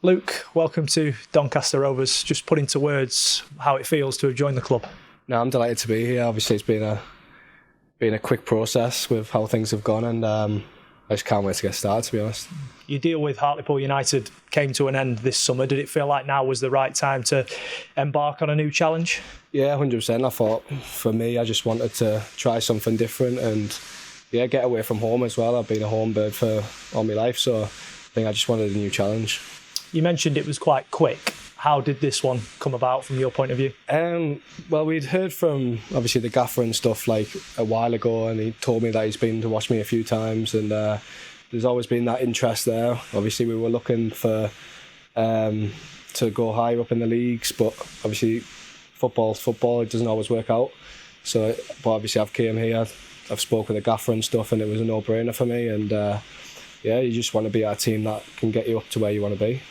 Luke, welcome to Doncaster Rovers. Just put into words how it feels to have joined the club. No, I'm delighted to be here. Obviously, it's been a quick process with how things have gone, and I just can't wait to get started, to be honest. Your deal with Hartlepool United came to an end this summer. Did it feel like now was the right time to embark on a new challenge? Yeah, 100%. I thought for me, I just wanted to try something different and get away from home as well. I've been a home bird for all my life, so I think I just wanted a new challenge. You mentioned it was quite quick. How did this one come about from your point of view? Well, we'd heard from obviously the gaffer and stuff like a while ago, and he told me that he's been to watch me a few times, and there's always been that interest there. Obviously, we were looking for to go higher up in the leagues, but obviously football's football. It doesn't always work out. So, but obviously I've came here, I've spoken with the gaffer and stuff, and it was a no-brainer for me. And you just want to be at a team that can get you up to where you want to be.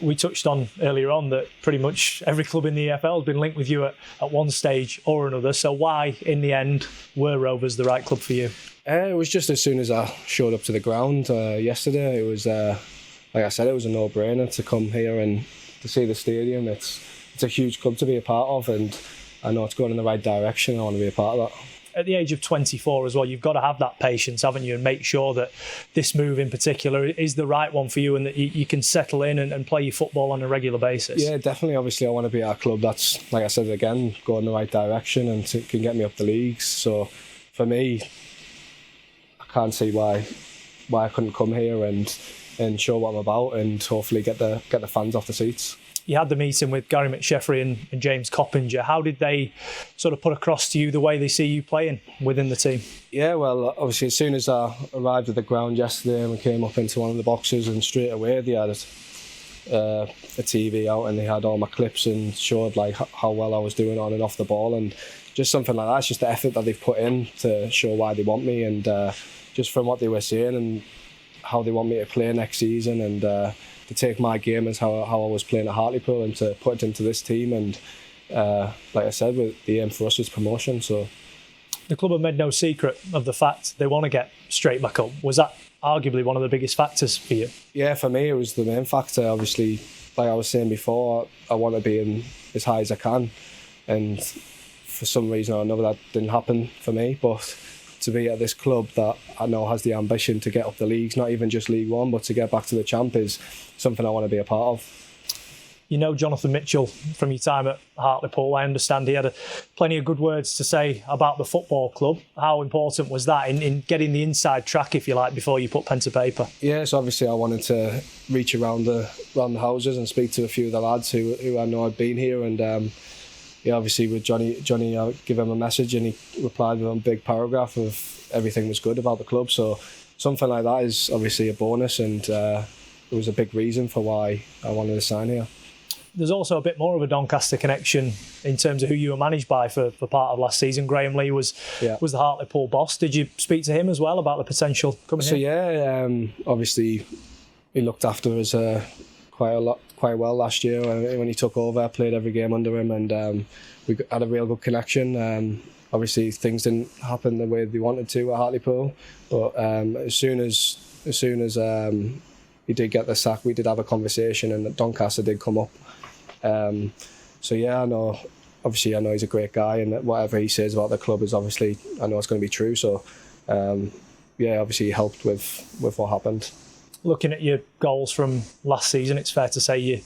We touched on earlier on that pretty much every club in the EFL has been linked with you at one stage or another. So why, in the end, were Rovers the right club for you? It was just as soon as I showed up to the ground yesterday, it was, like I said, it was a no-brainer to come here and to see the stadium. It's a huge club to be a part of, and I know it's going in the right direction. I want to be a part of that. At the age of 24 as well, you've got to have that patience, haven't you, and make sure that this move in particular is the right one for you and that you can settle in and play your football on a regular basis. Yeah, definitely. Obviously, I want to be at a club that's, like I said again, going in the right direction and can get me up the leagues. So for me, I can't see why I couldn't come here and show what I'm about and hopefully get the fans off the seats. You had the meeting with Gary McSheffrey and James Coppinger. How did they sort of put across to you the way they see you playing within the team? Yeah, well, obviously, as soon as I arrived at the ground yesterday and we came up into one of the boxes, and straight away they had a TV out and they had all my clips and showed like how well I was doing on and off the ball, and just something like that. It's just the effort that they've put in to show why they want me, and just from what they were saying and how they want me to play next season, and to take my game as how I was playing at Hartlepool and to put it into this team. And like I said, the aim for us was promotion. So the club have made no secret of the fact they want to get straight back up. Was that arguably one of the biggest factors for you? Yeah, for me it was the main factor. Obviously, like I was saying before, I want to be in as high as I can, and for some reason or another that didn't happen for me. But to be at this club that I know has the ambition to get up the leagues, not even just League One, but to get back to the Champ, is something I want to be a part of. You know Jonathan Mitchell from your time at Hartlepool. I understand he had plenty of good words to say about the football club. How important was that in getting the inside track, if you like, before you put pen to paper? Yes, obviously I wanted to reach around the houses and speak to a few of the lads who I know had been here, and obviously with Johnny, I give him a message and he replied with a big paragraph of everything was good about the club. So something like that is obviously a bonus, and it was a big reason for why I wanted to sign here. There's also a bit more of a Doncaster connection in terms of who you were managed by for part of last season. Graham Lee was the Hartlepool boss. Did you speak to him as well about the potential coming here? Obviously he looked after us quite well last year when he took over. I played every game under him, and we had a real good connection. Obviously things didn't happen the way they wanted to at Hartlepool, but as soon as he did get the sack, we did have a conversation, and Doncaster did come up. I know he's a great guy, and whatever he says about the club is obviously, I know it's going to be true. So obviously he helped with what happened. Looking at your goals from last season, it's fair to say you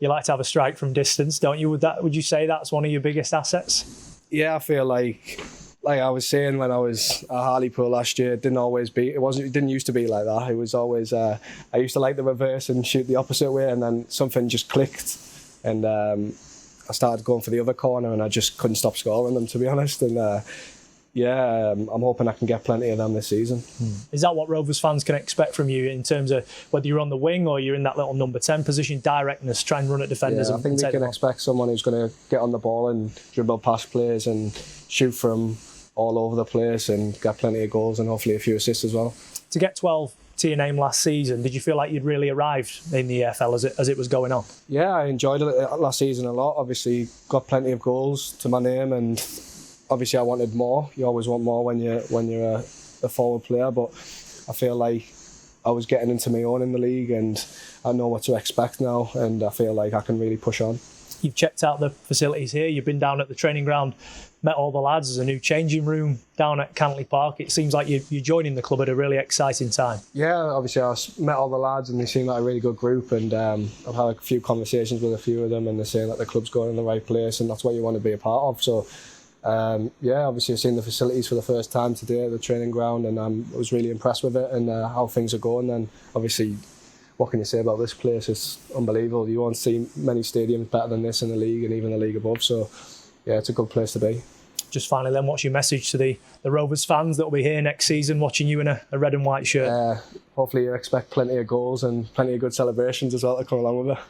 like to have a strike from distance, don't you? Would you say that's one of your biggest assets? Yeah, I feel like I was saying when I was at Hartlepool last year, it didn't used to be like that. It was always I used to like the reverse and shoot the opposite way, and then something just clicked, and I started going for the other corner, and I just couldn't stop scoring them, to be honest. And I'm hoping I can get plenty of them this season. Is that what Rovers fans can expect from you in terms of whether you're on the wing or you're in that little number 10 position, directness, try and run at defenders? I think they can expect someone who's going to get on the ball and dribble past players and shoot from all over the place and get plenty of goals and hopefully a few assists as well. To get 12 to your name last season, did you feel like you'd really arrived in the EFL as it was going on? Yeah, I enjoyed it last season a lot. Obviously got plenty of goals to my name, and obviously I wanted more. You always want more when you're a forward player, but I feel like I was getting into my own in the league, and I know what to expect now, and I feel like I can really push on. You've checked out the facilities here. You've been down at the training ground, met all the lads. There's a new changing room down at Cantley Park. It seems like you're joining the club at a really exciting time. Yeah, obviously I met all the lads, and they seem like a really good group, and I've had a few conversations with a few of them, and they're saying that the club's going in the right place, and that's what you want to be a part of. So obviously I've seen the facilities for the first time today at the training ground, and I was really impressed with it and how things are going. And obviously, what can you say about this place? It's unbelievable. You won't see many stadiums better than this in the league and even the league above. So yeah, it's a good place to be. Just finally then, what's your message to the Rovers fans that will be here next season watching you in a red and white shirt? Hopefully you expect plenty of goals and plenty of good celebrations as well to come along with it.